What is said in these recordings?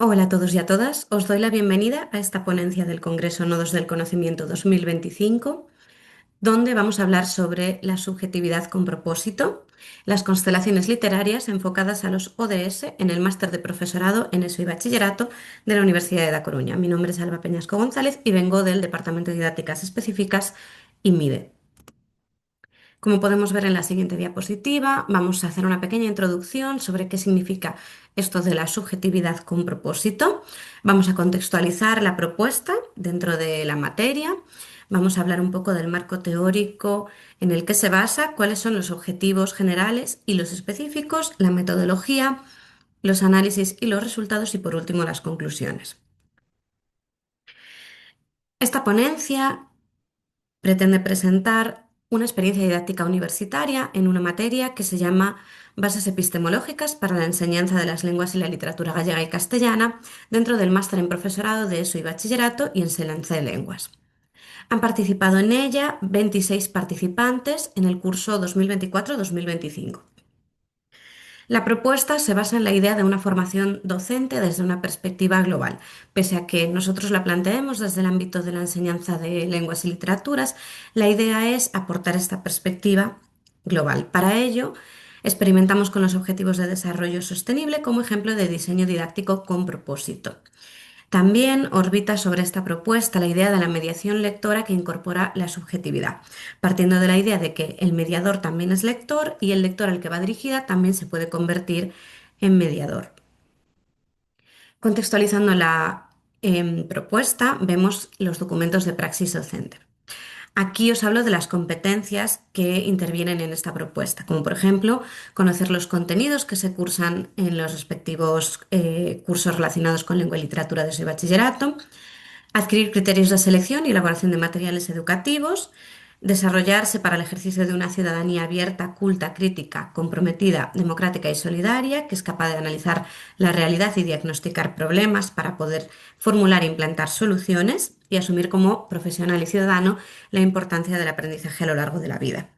Hola a todos y a todas, os doy la bienvenida a esta ponencia del Congreso Nodos del Conocimiento 2025, donde vamos a hablar sobre la subjetividad con propósito, las constelaciones literarias enfocadas a los ODS en el máster de profesorado en ESO y bachillerato de la Universidad de La Coruña. Mi nombre es Alba Peñasco González y vengo del Departamento de Didácticas Específicas y MIDE. Como podemos ver en la siguiente diapositiva, vamos a hacer una pequeña introducción sobre qué significa esto de la subjetividad con propósito. Vamos a contextualizar la propuesta dentro de la materia. Vamos a hablar un poco del marco teórico en el que se basa, cuáles son los objetivos generales y los específicos, la metodología, los análisis y los resultados y por último las conclusiones. Esta ponencia pretende presentar una experiencia didáctica universitaria en una materia que se llama Bases epistemológicas para la enseñanza de las lenguas y la literatura gallega y castellana dentro del máster en profesorado de ESO y bachillerato y enseñanza de lenguas. Han participado en ella 26 participantes en el curso 2024-2025. La propuesta se basa en la idea de una formación docente desde una perspectiva global. Pese a que nosotros la planteemos desde el ámbito de la enseñanza de lenguas y literaturas, la idea es aportar esta perspectiva global. Para ello, experimentamos con los Objetivos de Desarrollo Sostenible como ejemplo de diseño didáctico con propósito. También orbita sobre esta propuesta la idea de la mediación lectora que incorpora la subjetividad, partiendo de la idea de que el mediador también es lector y el lector al que va dirigida también se puede convertir en mediador. Contextualizando la propuesta, vemos los documentos de praxis docente. Aquí os hablo de las competencias que intervienen en esta propuesta, como por ejemplo conocer los contenidos que se cursan en los respectivos cursos relacionados con lengua y literatura de ese bachillerato, adquirir criterios de selección y elaboración de materiales educativos, desarrollarse para el ejercicio de una ciudadanía abierta, culta, crítica, comprometida, democrática y solidaria, que es capaz de analizar la realidad y diagnosticar problemas para poder formular e implantar soluciones y asumir como profesional y ciudadano la importancia del aprendizaje a lo largo de la vida.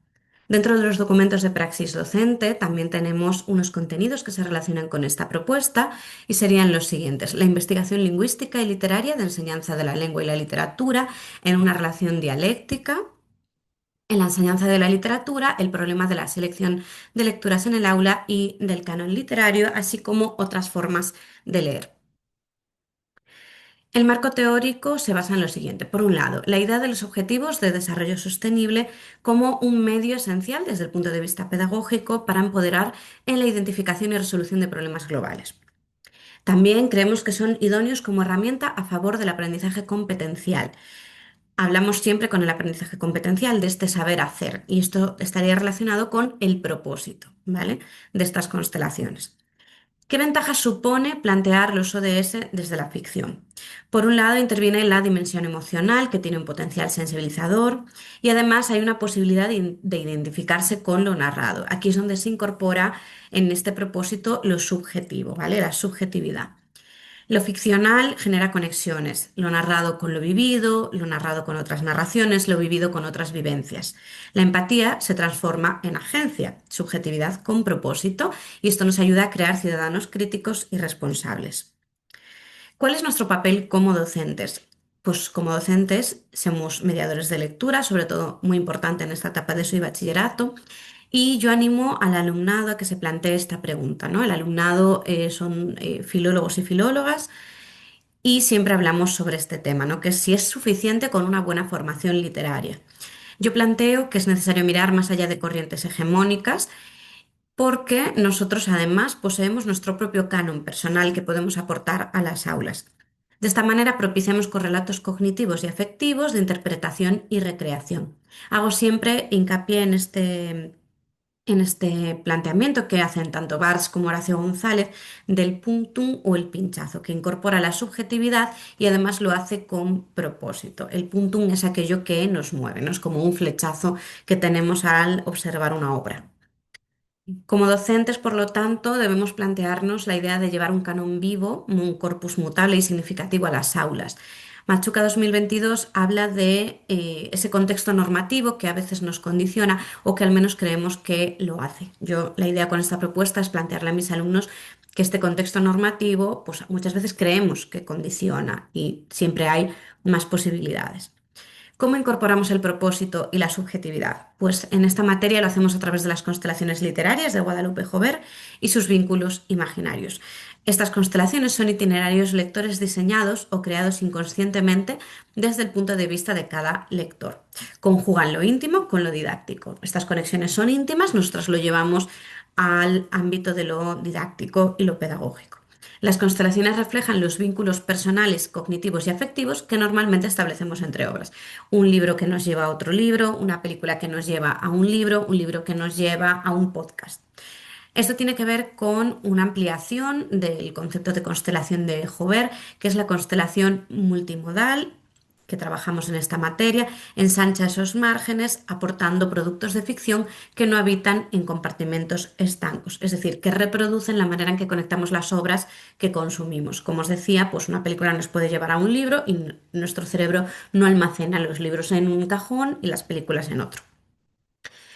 Dentro de los documentos de praxis docente también tenemos unos contenidos que se relacionan con esta propuesta y serían los siguientes: la investigación lingüística y literaria de enseñanza de la lengua y la literatura en una relación dialéctica. En la enseñanza de la literatura, el problema de la selección de lecturas en el aula y del canon literario, así como otras formas de leer. El marco teórico se basa en lo siguiente. Por un lado, la idea de los objetivos de desarrollo sostenible como un medio esencial desde el punto de vista pedagógico para empoderar en la identificación y resolución de problemas globales. También creemos que son idóneos como herramienta a favor del aprendizaje competencial. Hablamos siempre con el aprendizaje competencial de este saber hacer y esto estaría relacionado con el propósito, ¿vale? De estas constelaciones. ¿Qué ventajas supone plantear los ODS desde la ficción? Por un lado, interviene la dimensión emocional, que tiene un potencial sensibilizador, y además hay una posibilidad de identificarse con lo narrado. Aquí es donde se incorpora en este propósito lo subjetivo, ¿vale? La subjetividad. Lo ficcional genera conexiones, lo narrado con lo narrado con otras narraciones, lo vivido con otras vivencias. La empatía se transforma en agencia, subjetividad con propósito, y esto nos ayuda a crear ciudadanos críticos y responsables. ¿Cuál es nuestro papel como docentes? Pues como docentes somos mediadores de lectura, sobre todo muy importante en esta etapa de ESO y bachillerato, y yo animo al alumnado a que se plantee esta pregunta, ¿no? El alumnado son filólogos y filólogas y siempre hablamos sobre este tema, ¿no? Que si es suficiente con una buena formación literaria. Yo planteo que es necesario mirar más allá de corrientes hegemónicas porque nosotros además poseemos nuestro propio canon personal que podemos aportar a las aulas. De esta manera propiciamos correlatos cognitivos y afectivos de interpretación y recreación. Hago siempre hincapié en este planteamiento que hacen tanto Bars como Horacio González del puntum o el pinchazo, que incorpora la subjetividad y además lo hace con propósito. El puntum es aquello que nos mueve, ¿no? Es como un flechazo que tenemos al observar una obra. Como docentes, por lo tanto, debemos plantearnos la idea de llevar un canon vivo, un corpus mutable y significativo a las aulas. Machuca 2022 habla de ese contexto normativo que a veces nos condiciona o que al menos creemos que lo hace. La idea con esta propuesta es plantearle a mis alumnos que este contexto normativo, pues muchas veces creemos que condiciona y siempre hay más posibilidades. ¿Cómo incorporamos el propósito y la subjetividad? Pues en esta materia lo hacemos a través de las constelaciones literarias de Guadalupe Jover y sus vínculos imaginarios. Estas constelaciones son itinerarios lectores diseñados o creados inconscientemente desde el punto de vista de cada lector. Conjugan lo íntimo con lo didáctico. Estas conexiones son íntimas, nosotros lo llevamos al ámbito de lo didáctico y lo pedagógico. Las constelaciones reflejan los vínculos personales, cognitivos y afectivos que normalmente establecemos entre obras. Un libro que nos lleva a otro libro, una película que nos lleva a un libro que nos lleva a un podcast. Esto tiene que ver con una ampliación del concepto de constelación de Jover, que es la constelación multimodal que trabajamos en esta materia, ensancha esos márgenes aportando productos de ficción que no habitan en compartimentos estancos, es decir, que reproducen la manera en que conectamos las obras que consumimos. Como os decía, pues una película nos puede llevar a un libro y nuestro cerebro no almacena los libros en un cajón y las películas en otro.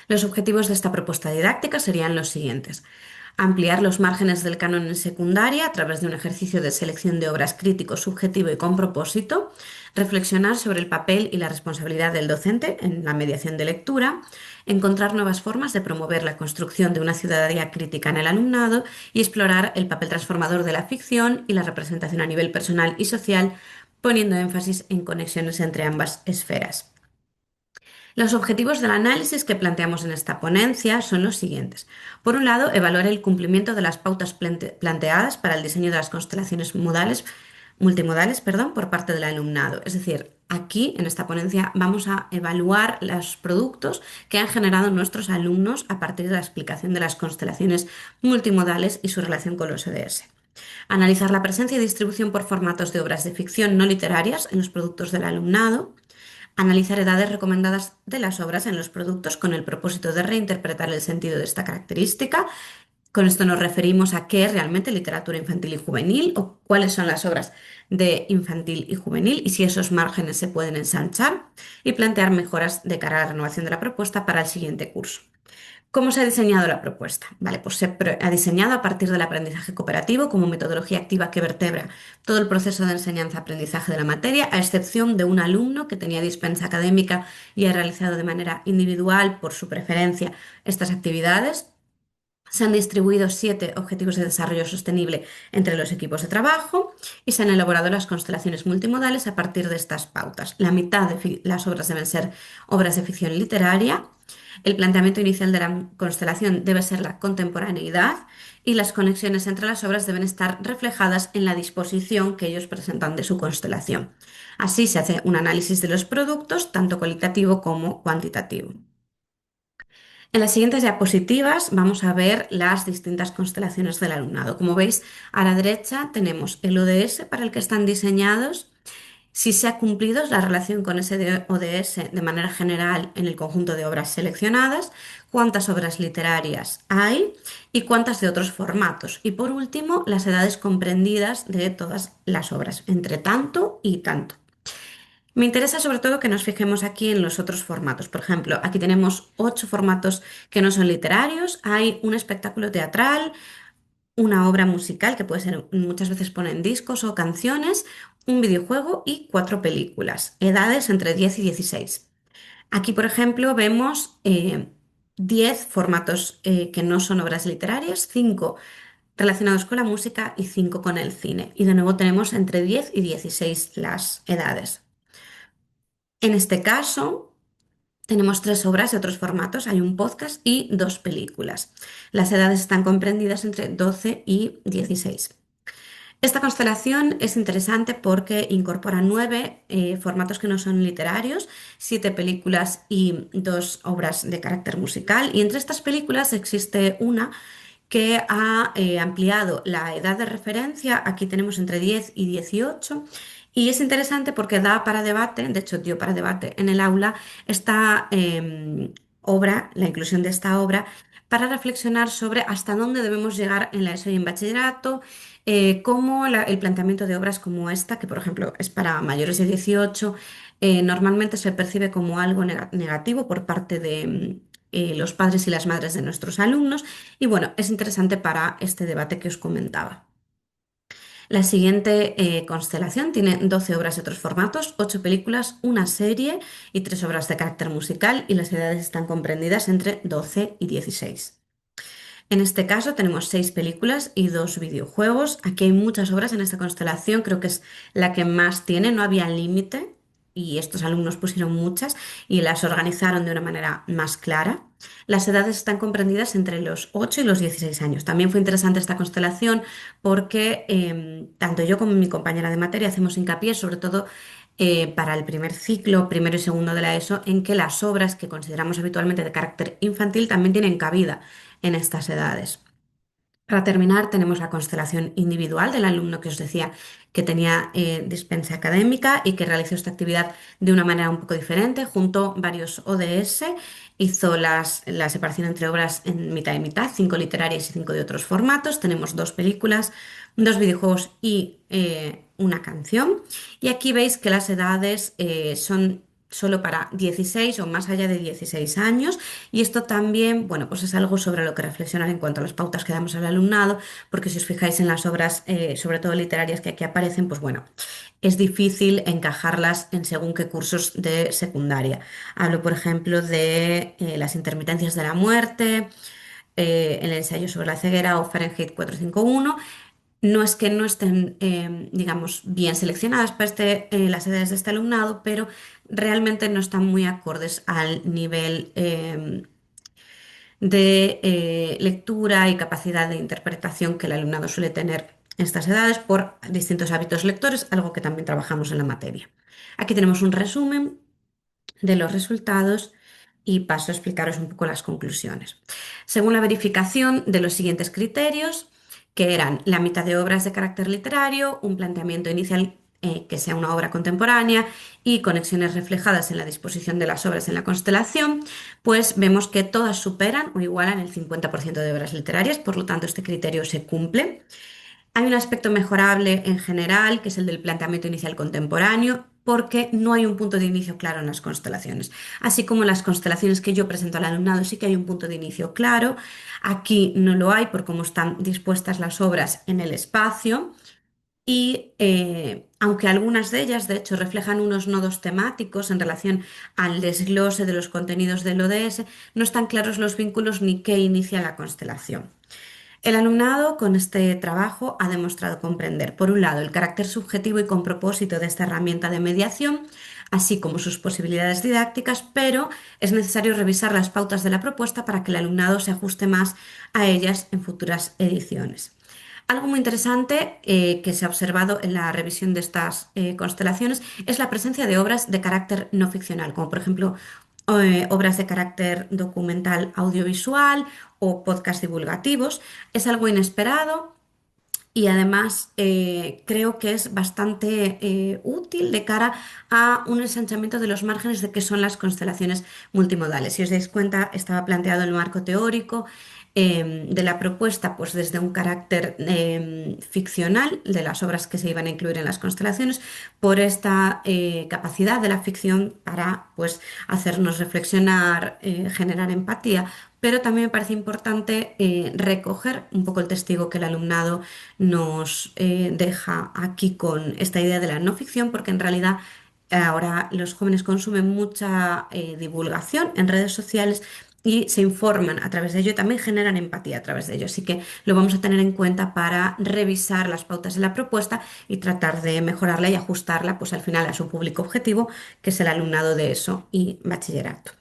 Los objetivos de esta propuesta didáctica serían los siguientes. Ampliar los márgenes del canon en secundaria a través de un ejercicio de selección de obras crítico, subjetivo y con propósito. Reflexionar sobre el papel y la responsabilidad del docente en la mediación de lectura. Encontrar nuevas formas de promover la construcción de una ciudadanía crítica en el alumnado y explorar el papel transformador de la ficción y la representación a nivel personal y social, poniendo énfasis en conexiones entre ambas esferas. Los objetivos del análisis que planteamos en esta ponencia son los siguientes. Por un lado, evaluar el cumplimiento de las pautas planteadas para el diseño de las constelaciones multimodales, por parte del alumnado. Es decir, aquí en esta ponencia vamos a evaluar los productos que han generado nuestros alumnos a partir de la explicación de las constelaciones multimodales y su relación con los ODS. Analizar la presencia y distribución por formatos de obras de ficción no literarias en los productos del alumnado. Analizar edades recomendadas de las obras en los productos con el propósito de reinterpretar el sentido de esta característica. Con esto nos referimos a qué es realmente literatura infantil y juvenil o cuáles son las obras de infantil y juvenil y si esos márgenes se pueden ensanchar y plantear mejoras de cara a la renovación de la propuesta para el siguiente curso. ¿Cómo se ha diseñado la propuesta? Vale, pues ha diseñado a partir del aprendizaje cooperativo como metodología activa que vertebra todo el proceso de enseñanza-aprendizaje de la materia, a excepción de un alumno que tenía dispensa académica y ha realizado de manera individual, por su preferencia, estas actividades. Se han distribuido 7 objetivos de desarrollo sostenible entre los equipos de trabajo y se han elaborado las constelaciones multimodales a partir de estas pautas. La mitad de las obras deben ser obras de ficción literaria. El planteamiento inicial de la constelación debe ser la contemporaneidad y las conexiones entre las obras deben estar reflejadas en la disposición que ellos presentan de su constelación. Así se hace un análisis de los productos, tanto cualitativo como cuantitativo. En las siguientes diapositivas vamos a ver las distintas constelaciones del alumnado. Como veis, a la derecha tenemos el ODS para el que están diseñados, si se ha cumplido la relación con ese ODS de manera general en el conjunto de obras seleccionadas, cuántas obras literarias hay y cuántas de otros formatos. Y por último, las edades comprendidas de todas las obras, entre tanto y tanto. Me interesa sobre todo que nos fijemos aquí en los otros formatos. Por ejemplo, aquí tenemos 8 formatos que no son literarios. Hay un espectáculo teatral, una obra musical que puede ser, muchas veces ponen discos o canciones, un videojuego y 4 películas. Edades entre 10 y 16. Aquí, por ejemplo, vemos 10 formatos que no son obras literarias, 5 relacionados con la música y 5 con el cine. Y de nuevo tenemos entre 10 y 16 las edades. En este caso, tenemos 3 obras de otros formatos, hay un podcast y 2 películas. Las edades están comprendidas entre 12 y 16. Esta constelación es interesante porque incorpora 9 formatos que no son literarios, 7 películas y 2 obras de carácter musical. Y entre estas películas existe una que ha ampliado la edad de referencia. Aquí tenemos entre 10 y 18. Y es interesante porque da para debate, de hecho dio para debate en el aula, esta obra, la inclusión de esta obra, para reflexionar sobre hasta dónde debemos llegar en la ESO y en bachillerato, cómo el planteamiento de obras como esta, que por ejemplo es para mayores de 18, normalmente se percibe como algo negativo por parte los padres y las madres de nuestros alumnos. Y bueno, es interesante para este debate que os comentaba. La siguiente constelación tiene 12 obras de otros formatos, 8 películas, una serie y 3 obras de carácter musical, y las edades están comprendidas entre 12 y 16. En este caso tenemos 6 películas y 2 videojuegos. Aquí hay muchas obras en esta constelación, creo que es la que más tiene, no había límite y estos alumnos pusieron muchas y las organizaron de una manera más clara. Las edades están comprendidas entre los 8 y los 16 años. También fue interesante esta constelación porque tanto yo como mi compañera de materia hacemos hincapié sobre todo para el primer ciclo, primero y segundo de la ESO, en que las obras que consideramos habitualmente de carácter infantil también tienen cabida en estas edades. Para terminar, tenemos la constelación individual del alumno que os decía que tenía dispensa académica y que realizó esta actividad de una manera un poco diferente, junto varios ODS, hizo la separación entre obras en mitad y mitad, 5 literarias y 5 de otros formatos. Tenemos 2 películas, 2 videojuegos y una canción. Y aquí veis que las edades son solo para 16 o más allá de 16 años. Y esto también, bueno, pues es algo sobre lo que reflexionar en cuanto a las pautas que damos al alumnado, porque si os fijáis en las obras, sobre todo literarias que aquí aparecen, pues bueno, es difícil encajarlas en según qué cursos de secundaria. Hablo, por ejemplo, de las intermitencias de la muerte, el ensayo sobre la ceguera o Fahrenheit 451. No es que no estén, digamos, bien seleccionadas para las edades de este alumnado, pero realmente no están muy acordes al nivel de lectura y capacidad de interpretación que el alumnado suele tener en estas edades por distintos hábitos lectores, algo que también trabajamos en la materia. Aquí tenemos un resumen de los resultados y paso a explicaros un poco las conclusiones. Según la verificación de los siguientes criterios, que eran la mitad de obras de carácter literario, un planteamiento inicial que sea una obra contemporánea y conexiones reflejadas en la disposición de las obras en la constelación, pues vemos que todas superan o igualan el 50% de obras literarias, por lo tanto este criterio se cumple. Hay un aspecto mejorable en general, que es el del planteamiento inicial contemporáneo, porque no hay un punto de inicio claro en las constelaciones. Así como en las constelaciones que yo presento al alumnado sí que hay un punto de inicio claro, aquí no lo hay por cómo están dispuestas las obras en el espacio. Y aunque algunas de ellas, de hecho, reflejan unos nodos temáticos en relación al desglose de los contenidos del ODS, no están claros los vínculos ni qué inicia la constelación. El alumnado con este trabajo ha demostrado comprender, por un lado, el carácter subjetivo y con propósito de esta herramienta de mediación, así como sus posibilidades didácticas, pero es necesario revisar las pautas de la propuesta para que el alumnado se ajuste más a ellas en futuras ediciones. Algo muy interesante que se ha observado en la revisión de estas constelaciones es la presencia de obras de carácter no ficcional, como por ejemplo obras de carácter documental audiovisual o podcast divulgativos. Es algo inesperado y además creo que es bastante útil de cara a un ensanchamiento de los márgenes de qué son las constelaciones multimodales. Si os dais cuenta, estaba planteado el marco teórico de la propuesta, pues desde un carácter ficcional de las obras que se iban a incluir en las constelaciones, por esta capacidad de la ficción para pues hacernos reflexionar, generar empatía, pero también me parece importante recoger un poco el testigo que el alumnado nos deja aquí con esta idea de la no ficción, porque en realidad ahora los jóvenes consumen mucha divulgación en redes sociales y se informan a través de ello y también generan empatía a través de ello. Así que lo vamos a tener en cuenta para revisar las pautas de la propuesta y tratar de mejorarla y ajustarla pues al final a su público objetivo, que es el alumnado de ESO y bachillerato.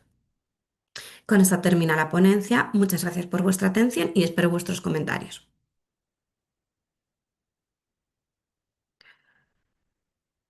Con esto termina la ponencia. Muchas gracias por vuestra atención y espero vuestros comentarios.